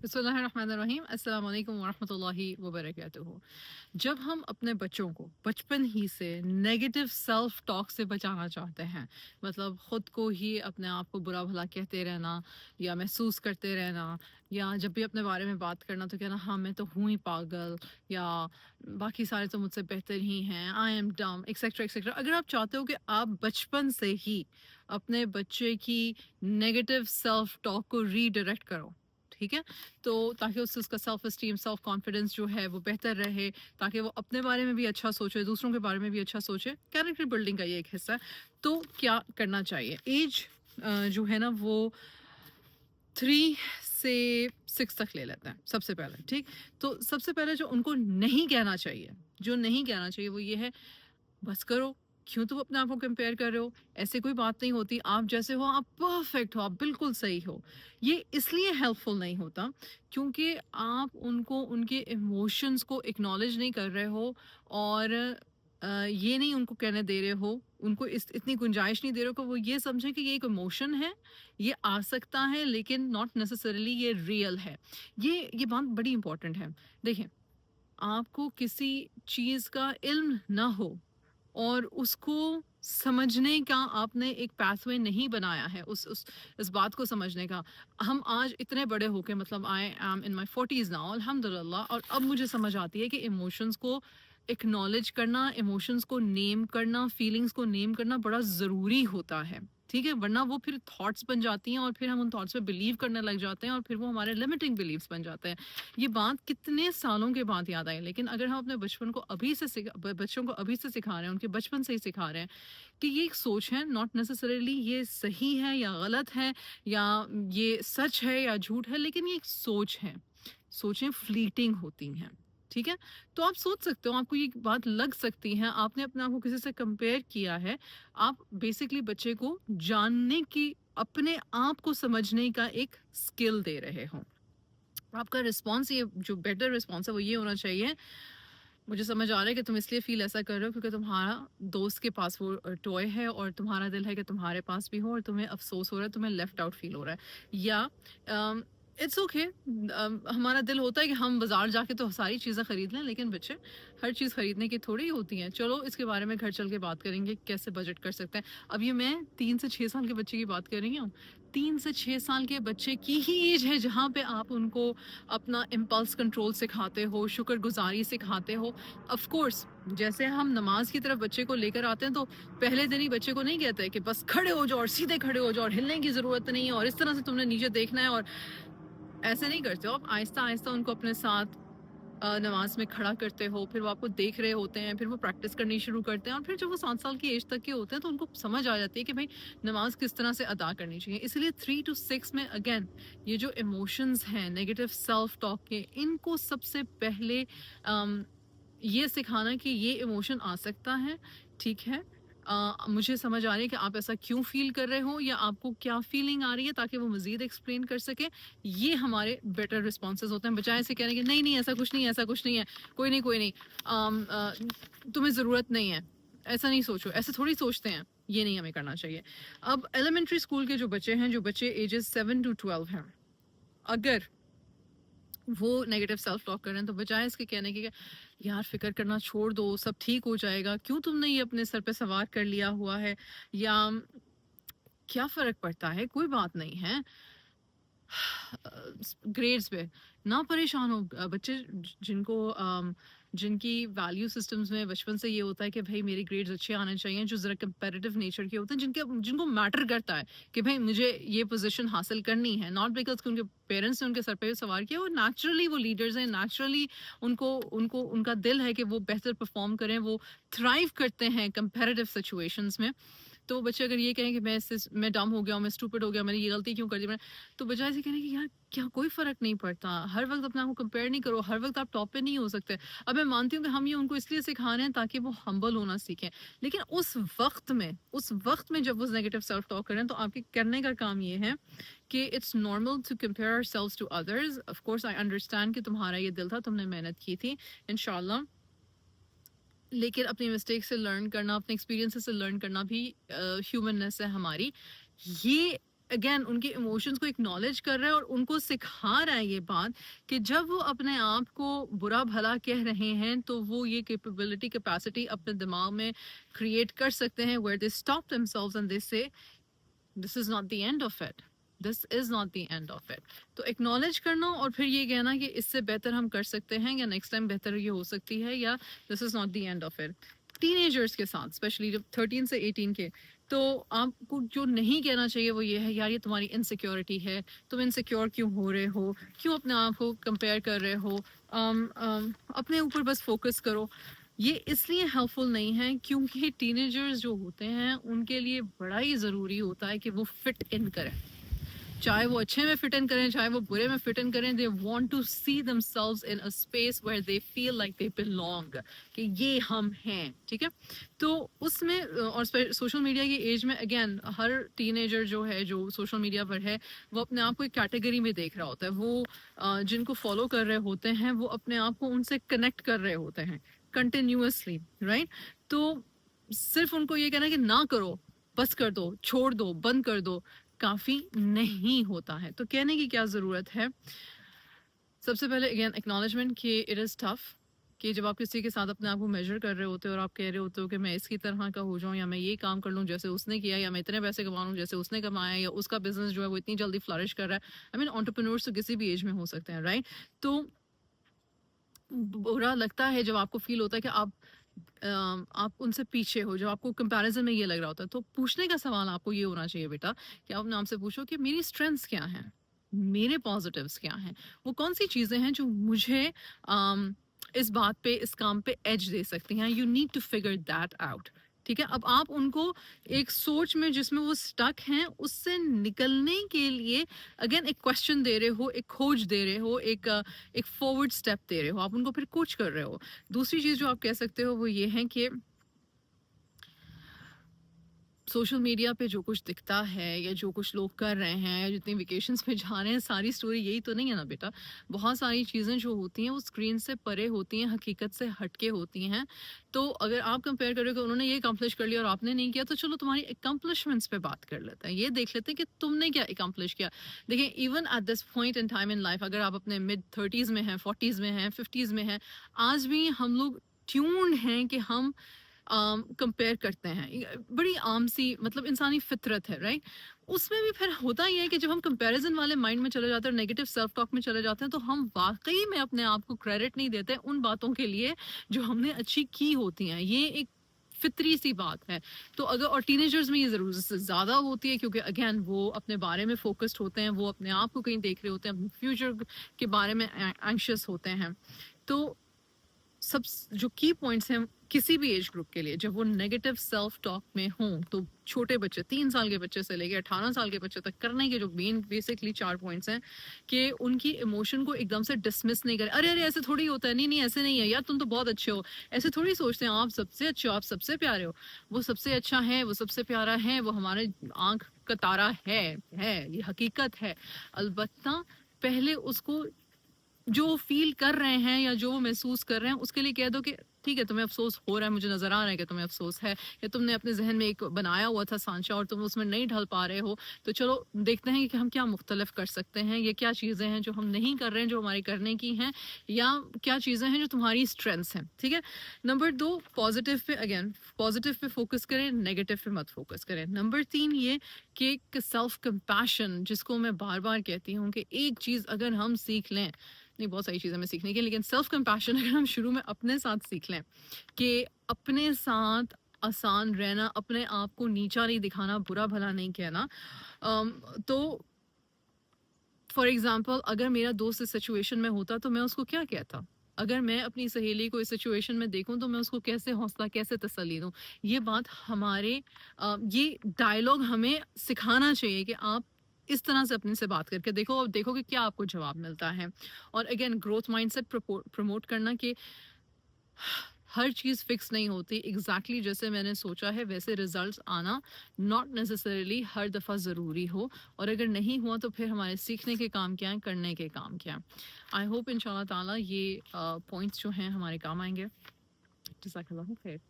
بسم اللہ الرحمن الرحیم، السلام علیکم ورحمۃ اللہ وبرکاتہ۔ جب ہم اپنے بچوں کو بچپن ہی سے نیگیٹو سیلف ٹاک سے بچانا چاہتے ہیں، مطلب خود کو ہی اپنے آپ کو برا بھلا کہتے رہنا یا محسوس کرتے رہنا، یا جب بھی اپنے بارے میں بات کرنا تو کہنا ہاں میں تو ہوں ہی پاگل، یا باقی سارے تو مجھ سے بہتر ہی ہیں، I am dumb etcetera etcetera. اگر آپ چاہتے ہو کہ آپ بچپن سے ہی اپنے بچے کی نیگیٹو سیلف ٹاک کو ری ڈائریکٹ کرو، ٹھیک ہے، تو تاکہ اس سے اس کا سیلف اسٹیم سیلف کانفیڈنس جو ہے وہ بہتر رہے، تاکہ وہ اپنے بارے میں بھی اچھا سوچے، دوسروں کے بارے میں بھی اچھا سوچے، کیریکٹر بلڈنگ کا یہ ایک حصہ ہے۔ تو کیا کرنا چاہیے؟ ایج جو ہے نا وہ 3 سے 6 تک لے لیتے ہیں سب سے پہلے، ٹھیک۔ تو سب سے پہلے جو ان کو نہیں کہنا چاہیے، وہ یہ ہے، بس کرو، کیوں تم اپنے آپ کو کمپیئر کر رہے ہو؟ ایسے کوئی بات نہیں ہوتی، آپ جیسے ہو آپ پرفیکٹ ہو، آپ بالکل صحیح ہو۔ یہ اس لیے ہیلپ فل نہیں ہوتا کیونکہ آپ ان کو ان کے ایموشنز کو اکنالج نہیں کر رہے ہو، اور یہ نہیں ان کو کہنے دے رہے ہو، ان کو اتنی گنجائش نہیں دے رہے ہو کہ وہ یہ سمجھیں کہ یہ ایک ایموشن ہے، یہ آ سکتا ہے لیکن ناٹ نیسسریلی یہ ریئل ہے۔ یہ بات بڑی امپورٹنٹ ہے۔ دیکھیں، آپ کو کسی چیز کا علم نہ ہو اور اس کو سمجھنے کا آپ نے ایک پاس وے نہیں بنایا ہے، اس بات کو سمجھنے کا۔ ہم آج اتنے بڑے ہو کے، مطلب I am in my 40s now الحمد للہ، اور اب مجھے سمجھ آتی ہے کہ ایموشنس کو اکنالج کرنا، ایموشنس کو نیم کرنا، فیلنگس کو نیم کرنا بڑا ضروری ہوتا ہے، ٹھیک ہے، ورنہ وہ پھر تھاٹس بن جاتی ہیں اور پھر ہم ان تھاٹس پہ بلیو کرنے لگ جاتے ہیں اور پھر وہ ہمارے لمیٹنگ بلیفس بن جاتے ہیں۔ یہ بات کتنے سالوں کے بعد یاد آئی، لیکن اگر ہم اپنے بچوں کو ابھی سے سکھا رہے ہیں، ان کے بچپن سے ہی سکھا رہے ہیں کہ یہ ایک سوچ ہے، ناٹ نیسسریلی یہ صحیح ہے یا غلط ہے یا یہ سچ ہے یا جھوٹ ہے، لیکن یہ ایک سوچ ہے، سوچیں فلیٹنگ ہوتی ہیں، ٹھیک ہے۔ تو آپ سوچ سکتے ہو، آپ کو یہ بات لگ سکتی ہے، آپ نے اپنے آپ کو کسی سے کمپیئر کیا ہے، آپ بیسکلی بچے کو جاننے کی، اپنے آپ کو سمجھنے کا ایک اسکل دے رہے ہوں۔ آپ کا رسپانس، یہ جو بیٹر رسپانس ہے وہ یہ ہونا چاہیے، مجھے سمجھ آ رہا ہے کہ تم اس لیے فیل ایسا کر رہے ہو کیونکہ تمہارا دوست کے پاس وہ ٹوائے ہے اور تمہارا دل ہے کہ تمہارے پاس بھی ہو، اور تمہیں افسوس ہو رہا ہے، تمہیں لیفٹ آؤٹ فیل ہو رہا ہے، یا اٹس اوکے، ہمارا دل ہوتا ہے کہ ہم بازار جا کے تو ساری چیزیں خرید لیں، لیکن بچے ہر چیز خریدنے کی تھوڑی ہوتی ہیں۔ چلو اس کے بارے میں گھر چل کے بات کریں گے کیسے بجٹ کر سکتے ہیں۔ اب یہ میں 3 سے 6 سال کے بچے کی بات کر رہی ہوں، 3 سے 6 سال کے بچے کی ہی ایج ہے جہاں پہ آپ ان کو اپنا امپلس کنٹرول سکھاتے ہو، شکر گزاری سکھاتے ہو۔ آف کورس جیسے ہم نماز کی طرف بچے کو لے کر آتے ہیں تو پہلے دن ہی بچے کو نہیں کہتے کہ بس کھڑے ہو جاؤ اور سیدھے کھڑے ہو جاؤ اور ہلنے کی ضرورت نہیں ہے اور اس طرح سے تم نے نیچے دیکھنا ہے، اور ایسے نہیں کرتے ہو آپ۔ آہستہ آہستہ ان کو اپنے ساتھ نماز میں کھڑا کرتے ہو، پھر وہ آپ کو دیکھ رہے ہوتے ہیں، پھر وہ پریکٹس کرنی شروع کرتے ہیں، اور پھر جب وہ 7 سال کی ایج تک کے ہوتے ہیں تو ان کو سمجھ آ جاتی ہے کہ بھائی نماز کس طرح سے ادا کرنی چاہیے۔ اس لیے 3 to 6 میں اگین یہ جو ایموشنز ہیں نیگیٹو سیلف ٹاک کے، ان کو سب سے پہلے یہ سکھانا کہ یہ ایموشن آ سکتا ہے، ٹھیک ہے، مجھے سمجھ آ رہی ہے کہ آپ ایسا کیوں فیل کر رہے ہو یا آپ کو کیا فیلنگ آ رہی ہے، تاکہ وہ مزید ایکسپلین کر سکے۔ یہ ہمارے بیٹر رسپانسز ہوتے ہیں، بجائے سے کہنے کہ نہیں نہیں ایسا کچھ نہیں ہے، ایسا کچھ نہیں ہے، کوئی نہیں، تمہیں ضرورت نہیں ہے، ایسا نہیں سوچو، ایسے تھوڑی سوچتے ہیں۔ یہ نہیں ہمیں کرنا چاہیے۔ اب ایلیمنٹری اسکول کے جو بچے ہیں، جو بچے ایجز 7 to 12 ہیں، اگر وہ نیگیٹو سیلف ٹاک کر رہے ہیں تو بجائے اس کے کہنے کے کہ یار فکر کرنا چھوڑ دو، سب ٹھیک ہو جائے گا، کیوں تم نے یہ اپنے سر پہ سوار کر لیا ہوا ہے، یا کیا فرق پڑتا ہے، کوئی بات نہیں ہے، گریڈز پہ نہ پریشان ہو۔ بچے جن کی ویلیو سسٹمز میں بچپن سے یہ ہوتا ہے کہ بھائی میری گریڈز اچھے آنے چاہیے، جو ذرا کمپیریٹیو نیچر کے ہوتے ہیں، جن کو میٹر کرتا ہے کہ بھائی مجھے یہ پوزیشن حاصل کرنی ہے، ناٹ بیکاز کہ ان کے پیرنٹس نے ان کے سر پہ سوار کیا، وہ نیچرلی وہ لیڈرز ہیں، نیچرلی ان کا دل ہے کہ وہ بہتر پرفارم کریں، وہ تھرائیو کرتے ہیں کمپیریٹیو سچویشنز میں۔ تو بچے اگر یہ کہیں کہ میں ڈم ہو گیا ہوں، میں اسٹوپڈ ہو گیا، میں نے یہ غلطی کیوں کر دی، تو بجائے سے کہنے کہ یار کیا کوئی فرق نہیں پڑتا، ہر وقت اپنا کو کمپیئر نہیں کرو، ہر وقت آپ ٹاپ پہ نہیں ہو سکتے۔ اب میں مانتی ہوں کہ ہم یہ ان کو اس لیے سکھا رہے ہیں تاکہ وہ ہمبل ہونا سیکھیں، لیکن اس وقت میں جب وہ نیگیٹو سیلف ٹاک کریں تو آپ کے کرنے کا کام یہ ہے کہ it's normal to compare ourselves to others. Of course I understand کہ تمہارا یہ دل تھا، تم نے محنت کی تھی انشاءاللہ، لیکن اپنی مسٹیک سے لرن کرنا، اپنے ایکسپیرینس سے لرن کرنا بھی ہیومننس ہے ہماری۔ یہ अगेन उनके इमोशंस को एक्नॉलेज कर रहा है और उनको सिखा रहा है ये बात कि जब वो अपने आप को बुरा भला कह रहे हैं तो वो ये कैपेबिलिटी कैपेसिटी अपने दिमाग में क्रिएट कर सकते हैं where they stop themselves and they say this is not the end of it, this is not the end of it. तो एक्नॉलेज करना और फिर ये कहना कि इससे बेहतर हम कर सकते हैं या नेक्स्ट टाइम बेहतर ये हो सकती है या this is not the end of it. Teenagers के साथ स्पेशली जब 13 से 18 के, तो आपको जो नहीं कहना चाहिए वो ये है यार ये तुम्हारी इनसिक्योरिटी है, तुम इनसिक्योर क्यों हो रहे हो, क्यों अपने आप को कंपेयर कर रहे हो, अपने ऊपर बस फोकस करो। ये इसलिए हेल्पफुल नहीं है क्योंकि टीनेजर्स जो होते हैं उनके लिए बड़ा ही ज़रूरी होता है कि वो फिट इन करें, चाहे वो अच्छे में फिट इन करें चाहे वो बुरे में फिट इन करें। They want to see themselves in a space where they feel like they belong, कि ये हम हैं, ठीक है। तो उसमें और सोशल मीडिया की एज में अगेन हर टीनेजर जो है जो सोशल मीडिया पर है वो अपने आप को एक कैटेगरी में देख रहा होता है। वो जिनको फॉलो कर रहे होते हैं वो अपने आप को उनसे कनेक्ट कर रहे होते हैं कंटिन्यूअसली, राइट। तो सिर्फ उनको ये कहना है कि ना करो, बस कर दो, छोड़ दो, बंद कर दो, काफ़ी नहीं होता है। तो कहने की क्या ज़रूरत है, सबसे पहले अगेन एक्नॉलेजमेंट कि इट इज़ टफ, कि जब आप किसी के साथ अपने आप को मेजर कर रहे होते हो और आप कह रहे होते हो कि मैं इसकी तरह का हो जाऊं या मैं ये काम कर लूं जैसे उसने किया या मैं इतने पैसे कमा लूं जैसे उसने कमाया या उसका बिजनेस जो है वो इतनी जल्दी फ्लरिश कर रहा है। आई मीन एंटरप्रेन्योर्स तो किसी भी एज में हो सकते हैं, राइट। तो बुरा लगता है जब आपको फील होता है कि आप उनसे पीछे हो, जब आपको कंपैरिजन में ये लग रहा होता है। तो पूछने का सवाल आपको ये होना चाहिए बेटा कि आप अपने आप से पूछो कि मेरी स्ट्रेंथ्स क्या हैं, मेरे पॉजिटिव्स क्या हैं, वो कौन सी चीज़ें हैं जो मुझे इस बात पे इस काम पे एज दे सकती हैं। You need to figure that out, ठीक है। अब आप उनको एक सोच में जिसमें वो स्टक हैं उससे निकलने के लिए अगेन एक क्वेश्चन दे रहे हो, एक खोज दे रहे हो, एक फॉरवर्ड स्टेप दे रहे हो, आप उनको फिर कोच कर रहे हो। दूसरी चीज़ जो आप कह सकते हो वो ये है कि सोशल मीडिया पे जो कुछ दिखता है या जो कुछ लोग कर रहे हैं या जितनी वेकेशंस पे जा रहे हैं सारी स्टोरी यही तो नहीं है ना बेटा। बहुत सारी चीज़ें जो होती हैं वो स्क्रीन से परे होती हैं, हकीकत से हटके होती हैं। तो अगर आप कंपेयर करें कि उन्होंने ये अकम्प्लिश कर लिया और आपने नहीं किया, तो चलो तुम्हारी अकम्पलिशमेंट्स पे बात कर लेते हैं, ये देख लेते हैं कि तुमने क्या अकम्प्लिश किया। देखिए even at this point in time in life अगर आप अपने मिड 30s में हैं, 40s में हैं, 50s में हैं, आज भी हम लोग ट्यून्ड हैं कि हम कंपेयर करते हैं। बड़ी आम सी मतलब इंसानी फितरत है, राइट। उसमें भी फिर होता ही है कि जब हम कंपैरिजन वाले माइंड में चले जाते हैं और नेगेटिव सेल्फ टॉक में चले जाते हैं तो हम वाकई में अपने आप को क्रेडिट नहीं देते उन बातों के लिए जो हमने अच्छी की होती हैं। ये एक फितरी सी बात है। तो अगर और टीनेजर्स में ये ज़रूर ज़्यादा होती है क्योंकि अगेन वो अपने बारे में फोकस्ड होते हैं, वो अपने आप को कहीं देख रहे होते हैं, अपने फ्यूचर के बारे में एंक्शियस होते हैं। तो सब जो की पॉइंट्स हैं किसी भी एज ग्रुप के लिए जब वो नेगेटिव सेल्फ टॉक में हों, तो छोटे बच्चे 3 साल के बच्चे से लेकर 18 साल के बच्चे तक करने के जो मेन बेसिकली 4 पॉइंट्स हैं कि उनकी इमोशन को एकदम से डिसमिस नहीं करें। अरे अरे ऐसे थोड़ी होता है, नहीं नहीं ऐसे नहीं है यार, तुम तो बहुत अच्छे हो, ऐसे थोड़ी सोचते हैं, आप सबसे अच्छे हो, आप सबसे प्यारे हो। वो सबसे अच्छा है, वो सबसे प्यारा है, वो हमारे आंख का तारा है, ये हकीकत है। अलबत्ता पहले उसको जो फील कर रहे हैं या जो महसूस कर रहे हैं उसके लिए कह दो कि ठीक है तुम्हें अफसोस हो रहा है, मुझे नज़र आ रहा है कि तुम्हें अफसोस है, या तुमने अपने जहन में एक बनाया हुआ था सांचा और तुम उसमें नहीं ढल पा रहे हो। तो चलो देखते हैं कि हम क्या मुख्तलिफ कर सकते हैं, ये क्या चीज़ें हैं जो हम नहीं कर रहे हैं जो हमारी करने की हैं, या क्या चीज़ें हैं जो तुम्हारी स्ट्रेंथ्स हैं, ठीक है। Number 2 positive pay, again positive pay focus करें, नेगेटिव पे मत फोकस करें। नंबर 3 ये कि सेल्फ कंपैशन जिसको मैं बार बार कहती हूँ कि एक चीज़ अगर हम सीख लें, नहीं बहुत सारी चीज़ें मैं सीखने की, लेकिन सेल्फ कंपैशन अगर हम शुरू में अपने साथ सीख लें कि अपने साथ आसान रहना, अपने आप को नीचा नहीं दिखाना, बुरा भला नहीं कहना। तो फॉर एग्जांपल अगर मेरा दोस्त इस सिचुएशन में होता तो मैं उसको क्या कहता, अगर मैं अपनी सहेली को इस सिचुएशन में देखूं तो मैं उसको कैसे हौसला, कैसे तसल्ली दूं। ये बात हमारे ये डायलॉग हमें सिखाना चाहिए कि आप इस तरह से अपने से बात करके देखो और देखो कि क्या आपको जवाब मिलता है। और अगेन ग्रोथ माइंडसेट प्रमोट करना कि हर चीज़ फिक्स नहीं होती, एग्जैक्टली जैसे मैंने सोचा है वैसे रिजल्ट्स आना नॉट नेसेसरीली हर दफ़ा ज़रूरी हो, और अगर नहीं हुआ तो फिर हमारे सीखने के काम क्या हैं, करने के काम क्या हैं। आई होप इंशाल्लाह ताला ये पॉइंट्स जो हैं हमारे काम आएंगे। जज़ाकल्लाहु खैर।